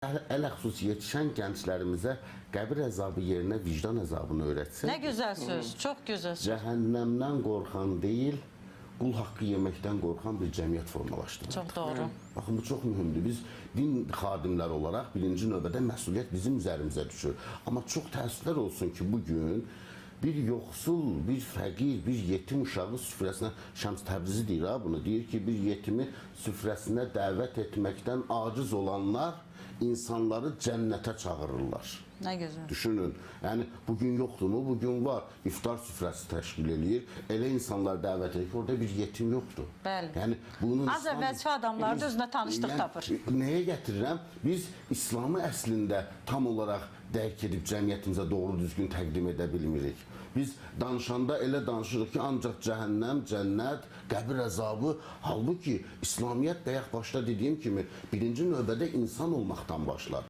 Ələxüsus yetişən gənclərimizə qəbir əzabı yerinə vicdan əzabını öyrətsin. Ne güzel söz, çok güzel söz. Cəhənnəmdən qorxan deyil, qul haqqı yeməkdən qorxan bir cəmiyyət formalaşdırır. Çok doğru. Baxın, bu çox mühümdür. Biz din xadimləri olaraq birinci növbədə məsuliyyət bizim üzərimizə düşür. Amma çox təəssüflər olsun ki, bugün bir yoxsul, bir fəqir, bir yetim uşağı süfrəsinə, Şəms Təbrizi deyir ha bunu, deyir ki, bir yetimi süfrəsinə dəvət etməkdən aciz olanlar insanları cənnətə çağırırlar. Ne güzel. Düşünün, yəni bugün yoxdur mu? Bugün var. İftar süfrəsi təşkil eləyir. Elə insanlar dəvət edir ki, orada bir yetim yoxdur. Bəli. Yəni bunun Az əvvəlki adamlar da özünə tanışlıq tapır. Nəyə gətirirəm? Biz İslamı əslində tam olaraq dərk edib cəmiyyətimizə doğru düzgün təqdim edə bilmirik. Biz danışanda elə danışırıq ki, ancaq cəhənnəm, cənnət, qəbir əzabı. Halbuki İslamiyyət bayaq başda dediyim kimi birinci növbədə insan olmaqdan başlar.